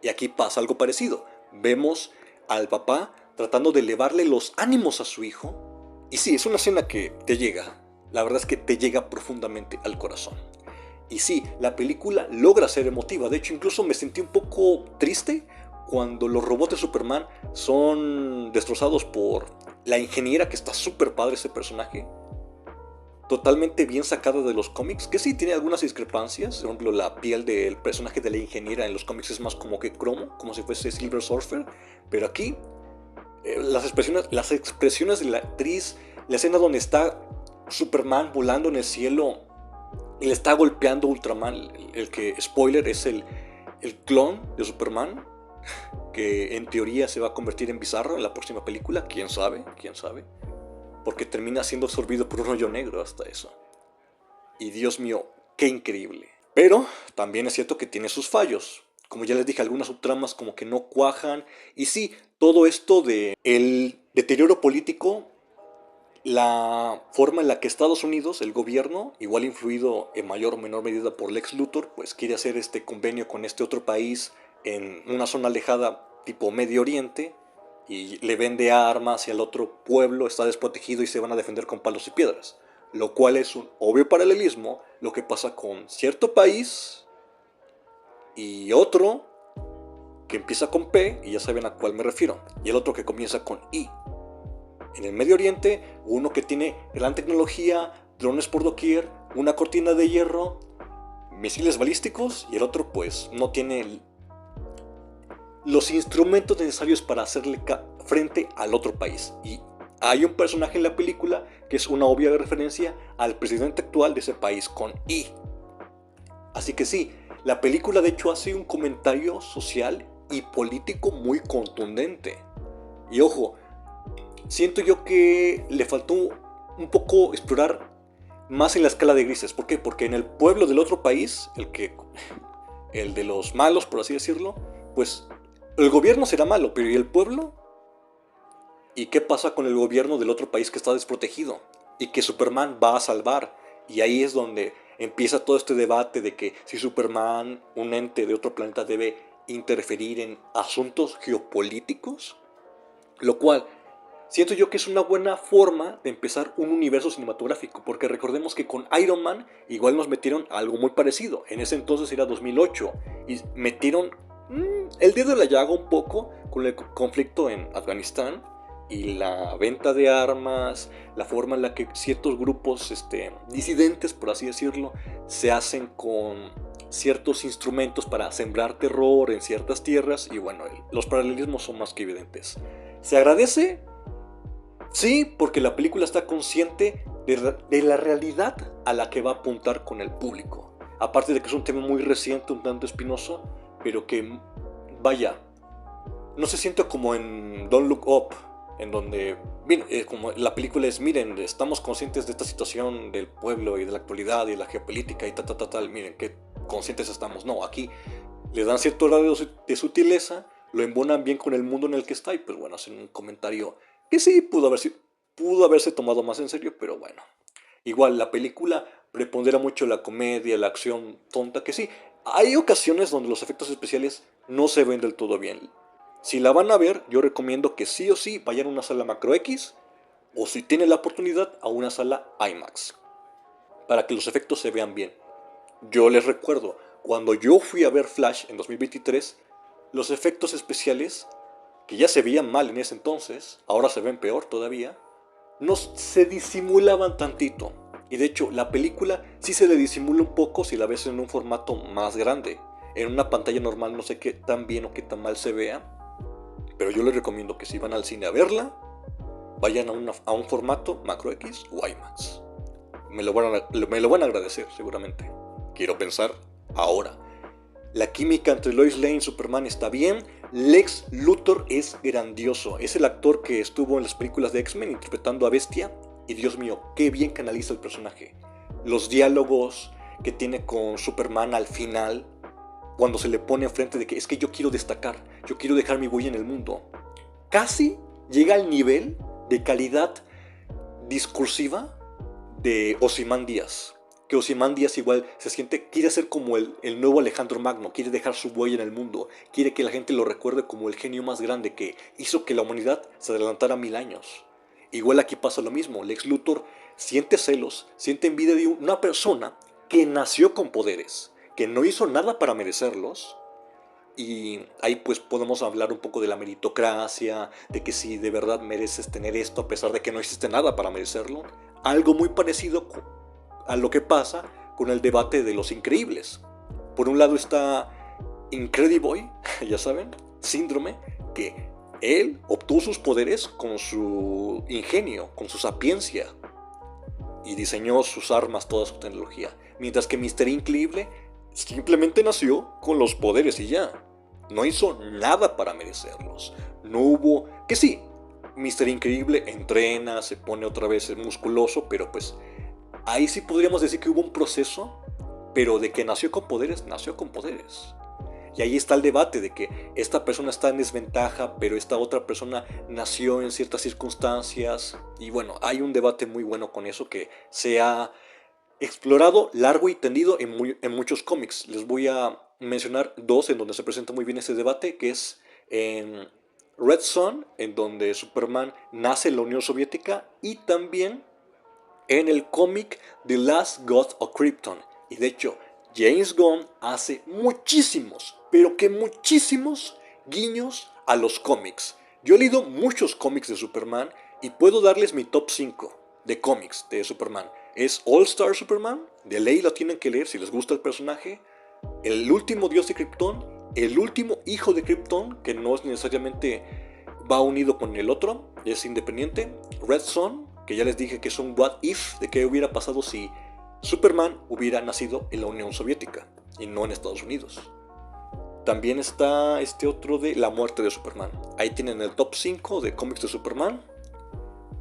Y aquí pasa algo parecido. Vemos al papá tratando de elevarle los ánimos a su hijo. Y sí, es una escena que te llega. La verdad es que te llega profundamente al corazón. Y sí, la película logra ser emotiva. De hecho, incluso me sentí un poco triste cuando los robots de Superman son destrozados por la ingeniera, que está súper padre ese personaje. Totalmente bien sacada de los cómics, que sí tiene algunas discrepancias. Por ejemplo, la piel del personaje de la ingeniera en los cómics es más como que cromo, como si fuese Silver Surfer. Pero aquí, las expresiones de la actriz, la escena donde está Superman volando en el cielo y le está golpeando Ultraman, el que, spoiler, es el clon de Superman, que en teoría se va a convertir en Bizarro en la próxima película. ¿Quién sabe? Porque termina siendo absorbido por un hoyo negro hasta eso. Y Dios mío, qué increíble. Pero también es cierto que tiene sus fallos. Como ya les dije, algunas subtramas como que no cuajan. Y sí, todo esto de el deterioro político, la forma en la que Estados Unidos, el gobierno, igual influido en mayor o menor medida por Lex Luthor, pues quiere hacer este convenio con este otro país en una zona alejada tipo Medio Oriente, y le vende armas y al otro pueblo está desprotegido y se van a defender con palos y piedras. Lo cual es un obvio paralelismo lo que pasa con cierto país y otro que empieza con P, y ya saben a cuál me refiero, y el otro que comienza con I. En el Medio Oriente, uno que tiene gran tecnología, drones por doquier, una cortina de hierro, misiles balísticos, y el otro pues no tiene los instrumentos necesarios para hacerle frente al otro país. Y hay un personaje en la película que es una obvia referencia al presidente actual de ese país con I. Así que sí, la película de hecho hace un comentario social y político muy contundente. Y ojo, siento yo que le faltó un poco explorar más en la escala de grises. ¿Por qué? Porque en el pueblo del otro país, el de los malos, por así decirlo, pues el gobierno será malo, pero ¿y el pueblo? ¿Y qué pasa con el gobierno del otro país que está desprotegido y que Superman va a salvar? Y ahí es donde empieza todo este debate de que si Superman, un ente de otro planeta, debe interferir en asuntos geopolíticos, lo cual siento yo que es una buena forma de empezar un universo cinematográfico, porque recordemos que con Iron Man igual nos metieron algo muy parecido. En ese entonces era 2008 y metieron el dedo de la llaga un poco con el conflicto en Afganistán, y la venta de armas, la forma en la que ciertos grupos disidentes, por así decirlo, se hacen con ciertos instrumentos para sembrar terror en ciertas tierras, y bueno, los paralelismos son más que evidentes. ¿Se agradece? Sí, porque la película está consciente de la realidad a la que va a apuntar con el público. Aparte de que es un tema muy reciente, un tanto espinoso, pero que, vaya, no se siente como en Don't Look Up, en donde, miren, como la película es, miren, estamos conscientes de esta situación del pueblo y de la actualidad y de la geopolítica y tal, miren, qué conscientes estamos. No, aquí le dan cierto grado de sutileza, lo embonan bien con el mundo en el que está y pues bueno, hacen un comentario que sí pudo haberse tomado más en serio, pero bueno. Igual, la película prepondera mucho la comedia, la acción tonta, que sí, hay ocasiones donde los efectos especiales no se ven del todo bien. Si la van a ver, yo recomiendo que sí o sí vayan a una sala Macro X, o si tienen la oportunidad, a una sala IMAX, para que los efectos se vean bien. Yo les recuerdo, cuando yo fui a ver Flash en 2023, los efectos especiales, que ya se veían mal en ese entonces, ahora se ven peor todavía, no se disimulaban tantito. Y de hecho, la película sí se le disimula un poco si la ves en un formato más grande. En una pantalla normal no sé qué tan bien o qué tan mal se vea, pero yo les recomiendo que si van al cine a verla, vayan a un formato Macro X o IMAX. Me lo van a agradecer seguramente. Quiero pensar ahora. La química entre Lois Lane y Superman está bien. Lex Luthor es grandioso. Es el actor que estuvo en las películas de X-Men interpretando a Bestia. Y Dios mío, qué bien canaliza el personaje. Los diálogos que tiene con Superman al final, cuando se le pone enfrente de que es que yo quiero destacar, yo quiero dejar mi huella en el mundo. Casi llega al nivel de calidad discursiva de Ozymandias. Que Ozymandias igual se siente, quiere ser como el nuevo Alejandro Magno, quiere dejar su huella en el mundo, quiere que la gente lo recuerde como el genio más grande que hizo que la humanidad se adelantara 1000 años. Igual aquí pasa lo mismo, Lex Luthor siente celos, siente envidia de una persona que nació con poderes, que no hizo nada para merecerlos. Y ahí pues podemos hablar un poco de la meritocracia, de que si de verdad mereces tener esto a pesar de que no hiciste nada para merecerlo. Algo muy parecido a lo que pasa con el debate de los increíbles. Por un lado está Incrediboy, ya saben, síndrome, que él obtuvo sus poderes con su ingenio, con su sapiencia, y diseñó sus armas, toda su tecnología. Mientras que Mr. Increíble simplemente nació con los poderes y ya. No hizo nada para merecerlos. No hubo... Que sí, Mr. Increíble entrena, se pone otra vez musculoso, pero pues ahí sí podríamos decir que hubo un proceso, pero de que nació con poderes, nació con poderes. Y ahí está el debate de que esta persona está en desventaja, pero esta otra persona nació en ciertas circunstancias. Y bueno, hay un debate muy bueno con eso que se ha explorado largo y tendido en muchos cómics. Les voy a mencionar dos en donde se presenta muy bien ese debate, que es en Red Son, en donde Superman nace en la Unión Soviética, y también en el cómic The Last God of Krypton. Y de hecho, James Gunn hace muchísimos, pero que muchísimos guiños a los cómics. Yo he leído muchos cómics de Superman y puedo darles mi top 5 de cómics de Superman. Es All Star Superman, de ley lo tienen que leer si les gusta el personaje. El último dios de Krypton, el último hijo de Krypton, que no es necesariamente va unido con el otro, es independiente. Red Son, que ya les dije que es un what if, de qué hubiera pasado si Superman hubiera nacido en la Unión Soviética y no en Estados Unidos. También está este otro de la muerte de Superman. Ahí tienen el top 5 de cómics de Superman.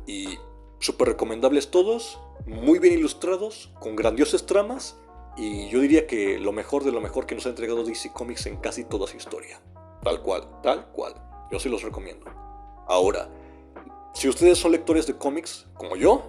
Y súper recomendables todos, muy bien ilustrados, con grandiosas tramas. Y yo diría que lo mejor de lo mejor que nos ha entregado DC Comics en casi toda su historia. Tal cual, tal cual. Yo sí los recomiendo. Ahora, si ustedes son lectores de cómics, como yo,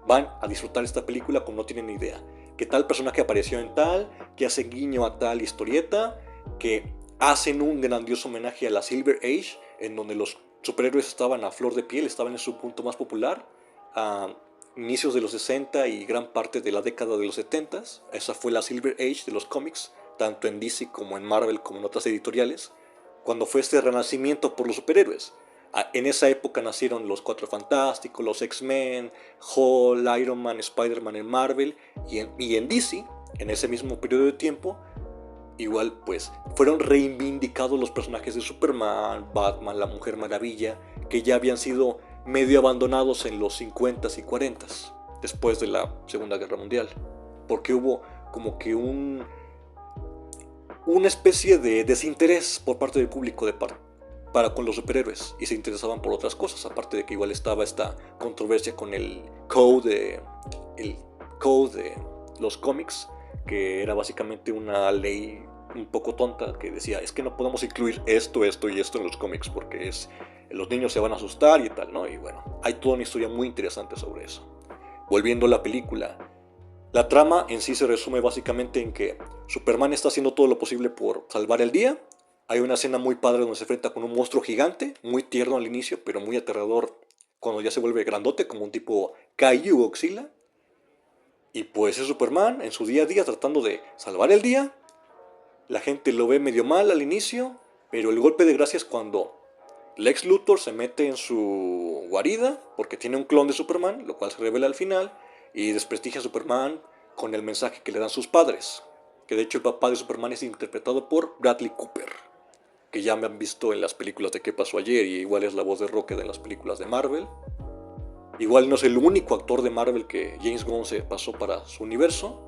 van a disfrutar esta película como no tienen ni idea. Que tal personaje apareció en tal, que hacen guiño a tal historieta, que hacen un grandioso homenaje a la Silver Age, en donde los superhéroes estaban a flor de piel, estaban en su punto más popular, a inicios de los 60 y gran parte de la década de los 70. Esa fue la Silver Age de los cómics, tanto en DC como en Marvel como en otras editoriales, cuando fue este renacimiento por los superhéroes. En esa época nacieron los Cuatro Fantásticos, los X-Men, Hulk, Iron Man, Spider-Man en Marvel y en DC, en ese mismo periodo de tiempo, igual pues fueron reivindicados los personajes de Superman, Batman, la Mujer Maravilla, que ya habían sido medio abandonados en los 50s y 40s, después de la Segunda Guerra Mundial, porque hubo como que una especie de desinterés por parte del público para con los superhéroes, y se interesaban por otras cosas, aparte de que igual estaba esta controversia con el code de los cómics, que era básicamente una ley un poco tonta que decía, es que no podemos incluir esto y esto en los cómics porque los niños se van a asustar y tal, ¿no? Y bueno, hay toda una historia muy interesante sobre eso. Volviendo a la película, la trama en sí se resume básicamente en que Superman está haciendo todo lo posible por salvar el día. Hay una escena muy padre donde se enfrenta con un monstruo gigante, muy tierno al inicio, pero muy aterrador cuando ya se vuelve grandote, como un tipo Kaiju Godzilla. Y pues es Superman en su día a día tratando de salvar el día. La gente lo ve medio mal al inicio, pero el golpe de gracia es cuando Lex Luthor se mete en su guarida porque tiene un clon de Superman, lo cual se revela al final, y desprestigia a Superman con el mensaje que le dan sus padres. Que de hecho el papá de Superman es interpretado por Bradley Cooper, que ya me han visto en las películas de ¿Qué pasó ayer? Y igual es la voz de Rocket en las películas de Marvel. Igual no es el único actor de Marvel que James Gunn se pasó para su universo.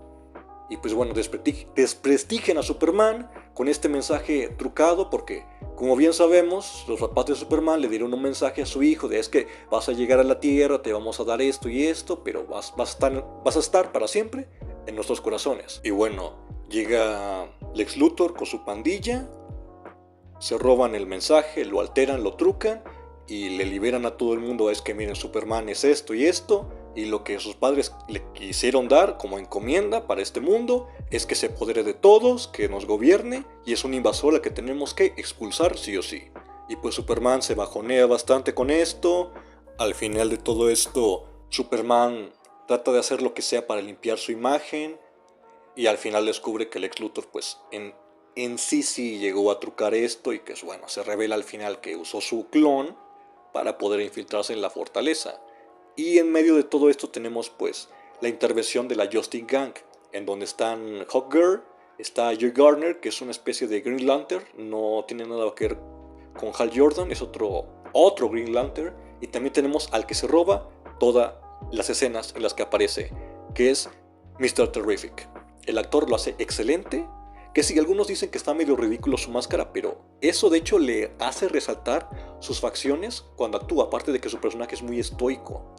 Y pues bueno, desprestigian a Superman con este mensaje trucado porque, como bien sabemos, los papás de Superman le dieron un mensaje a su hijo de es que vas a llegar a la Tierra, te vamos a dar esto y esto, pero vas a estar para siempre en nuestros corazones. Y bueno, llega Lex Luthor con su pandilla, se roban el mensaje, lo alteran, lo trucan y le liberan a todo el mundo. Es que miren, Superman es esto y esto, y lo que sus padres le quisieron dar como encomienda para este mundo es que se apodere de todos, que nos gobierne, y es un invasor al que tenemos que expulsar sí o sí. Y pues Superman se bajonea bastante con esto. Al final de todo esto, Superman trata de hacer lo que sea para limpiar su imagen, y al final descubre que Lex Luthor pues en sí llegó a trucar esto, y que bueno, se revela al final que usó su clon para poder infiltrarse en la fortaleza. Y en medio de todo esto tenemos pues la intervención de la Justice Gang, en donde están Hawkgirl, está Joy Garner, que es una especie de Green Lantern, no tiene nada que ver con Hal Jordan, es otro Green Lantern, y también tenemos al que se roba todas las escenas en las que aparece, que es Mr. Terrific. El actor lo hace excelente, que sí, algunos dicen que está medio ridículo su máscara, pero eso de hecho le hace resaltar sus facciones cuando actúa, aparte de que su personaje es muy estoico.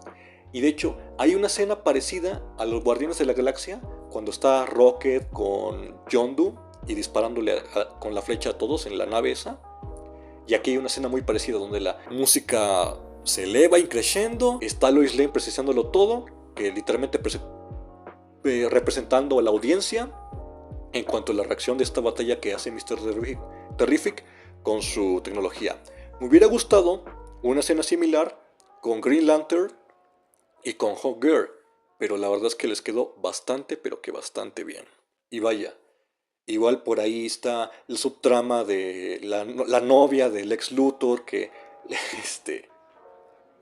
Y de hecho, hay una escena parecida a los Guardianes de la Galaxia, cuando está Rocket con Yondu y disparándole con la flecha a todos en la nave esa. Y aquí hay una escena muy parecida donde la música se eleva increciendo, está Lois Lane presenciándolo todo, que literalmente representando a la audiencia en cuanto a la reacción de esta batalla que hace Mr. Terrific con su tecnología. Me hubiera gustado una escena similar con Green Lantern y con Hawkgirl, pero la verdad es que les quedó bastante, pero que bastante bien. Y vaya, igual por ahí está el subtrama de la novia de Lex Luthor que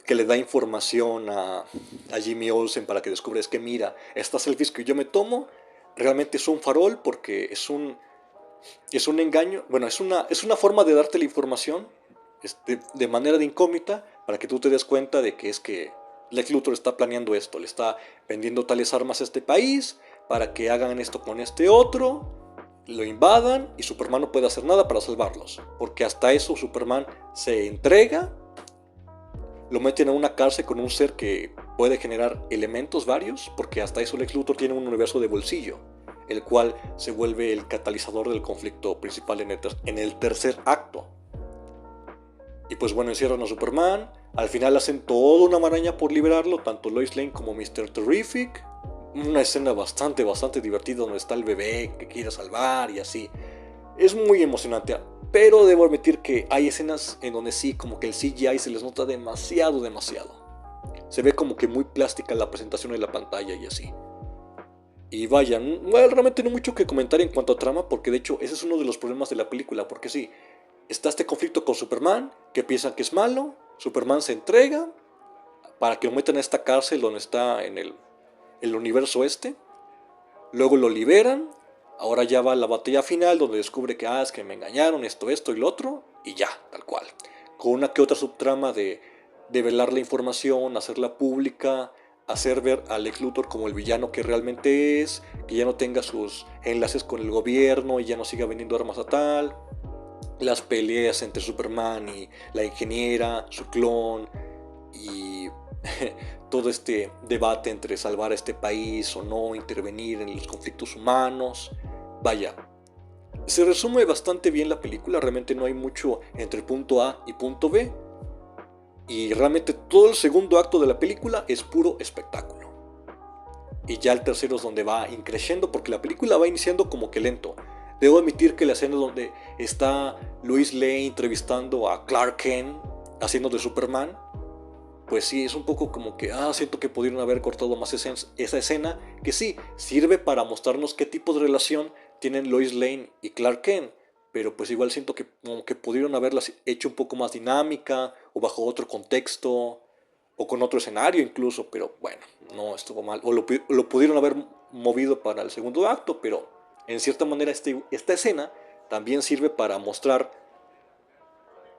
le da información a Jimmy Olsen para que descubra, es que mira, estas selfies que yo me tomo realmente es un farol porque es un engaño, bueno, es una forma de darte la información de manera de incógnita para que tú te des cuenta de que es que Lex Luthor está planeando esto, le está vendiendo tales armas a este país para que hagan esto con este otro, lo invadan y Superman no puede hacer nada para salvarlos, porque hasta eso Superman se entrega, lo meten a una cárcel con un ser que puede generar elementos varios, porque hasta eso Lex Luthor tiene un universo de bolsillo, el cual se vuelve el catalizador del conflicto principal en el tercer acto. Y pues bueno, encierran a Superman, al final hacen toda una maraña por liberarlo, tanto Lois Lane como Mr. Terrific. Una escena bastante divertida donde está el bebé que quiere salvar y así. Es muy emocionante, pero debo admitir que hay escenas en donde sí, como que el CGI se les nota demasiado. Se ve como que muy plástica la presentación en la pantalla y así. Y vaya, realmente no hay mucho que comentar en cuanto a trama, porque de hecho ese es uno de los problemas de la película, porque sí, está este conflicto con Superman, que piensan que es malo, Superman se entrega para que lo metan a esta cárcel donde está en el universo este. Luego lo liberan. Ahora ya va a la batalla final donde descubre que es que me engañaron, esto y lo otro. Y ya, tal cual. Con una que otra subtrama de velar la información, hacerla pública, hacer ver a Lex Luthor como el villano que realmente es, que ya no tenga sus enlaces con el gobierno y ya no siga vendiendo armas a tal. Las peleas entre Superman y la ingeniera, su clon, y todo este debate entre salvar a este país o no, intervenir en los conflictos humanos. Vaya, se resume bastante bien la película, realmente no hay mucho entre el punto A y punto B. Y realmente todo el segundo acto de la película es puro espectáculo. Y ya el tercero es donde va increciendo, porque la película va iniciando como que lento. Debo admitir que la escena donde está Lois Lane entrevistando a Clark Kent haciendo de Superman, pues sí, es un poco como que, siento que pudieron haber cortado más esa escena, que sí, sirve para mostrarnos qué tipo de relación tienen Lois Lane y Clark Kent, pero pues igual siento que como que pudieron haberla hecho un poco más dinámica, o bajo otro contexto, o con otro escenario incluso, pero bueno, no estuvo mal, o lo pudieron haber movido para el segundo acto, pero en cierta manera esta escena también sirve para mostrar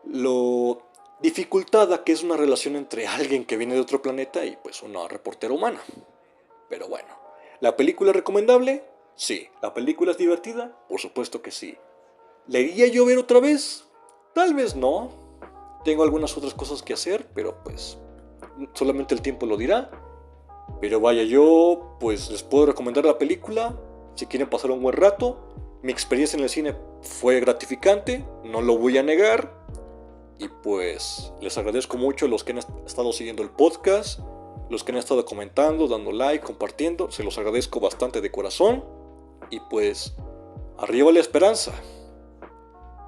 lo dificultada que es una relación entre alguien que viene de otro planeta y pues una reportera humana. Pero bueno, ¿la película es recomendable? Sí. ¿La película es divertida? Por supuesto que sí. ¿La iría yo a ver otra vez? Tal vez no. Tengo algunas otras cosas que hacer, pero pues solamente el tiempo lo dirá. Pero vaya, yo pues les puedo recomendar la película si quieren pasar un buen rato. Mi experiencia en el cine fue gratificante, no lo voy a negar. Y pues les agradezco mucho a los que han estado siguiendo el podcast, los que han estado comentando, dando like, compartiendo. Se los agradezco bastante de corazón. Y pues, arriba la esperanza.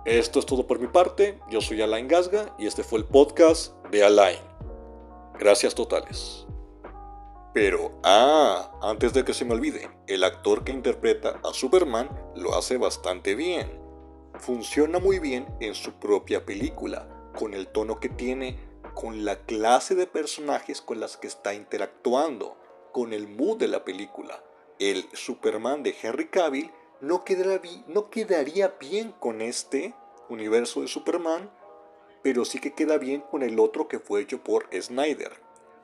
Esto es todo por mi parte. Yo soy Alain Gasga y este fue el podcast de Alain. Gracias totales. Pero, antes de que se me olvide, el actor que interpreta a Superman lo hace bastante bien. Funciona muy bien en su propia película, con el tono que tiene, con la clase de personajes con las que está interactuando, con el mood de la película. El Superman de Henry Cavill no quedaría bien con este universo de Superman, pero sí que queda bien con el otro que fue hecho por Snyder.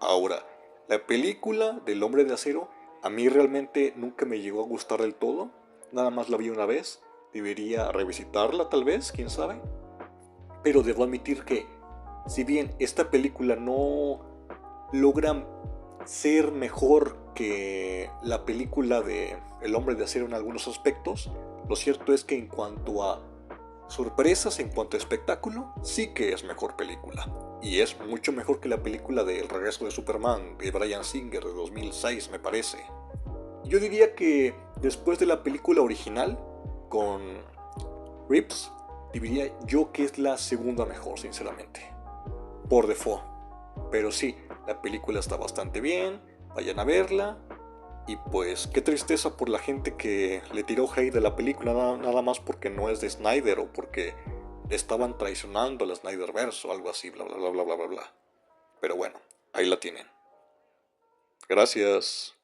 Ahora, la película del Hombre de Acero a mí realmente nunca me llegó a gustar del todo, nada más la vi una vez, debería revisitarla tal vez, quién sabe. Pero debo admitir que, si bien esta película no logra ser mejor que la película de El Hombre de Acero en algunos aspectos, lo cierto es que en cuanto a sorpresas, en cuanto a espectáculo, sí que es mejor película. Y es mucho mejor que la película de El Regreso de Superman de Bryan Singer de 2006, me parece. Yo diría que después de la película original, con Reeves, diría yo que es la segunda mejor, sinceramente, por default. Pero sí, la película está bastante bien, vayan a verla. Y pues qué tristeza por la gente que le tiró hate de la película nada más porque no es de Snyder o porque estaban traicionando al Snyderverse o algo así, bla bla bla bla bla bla bla. Pero bueno, ahí la tienen. Gracias.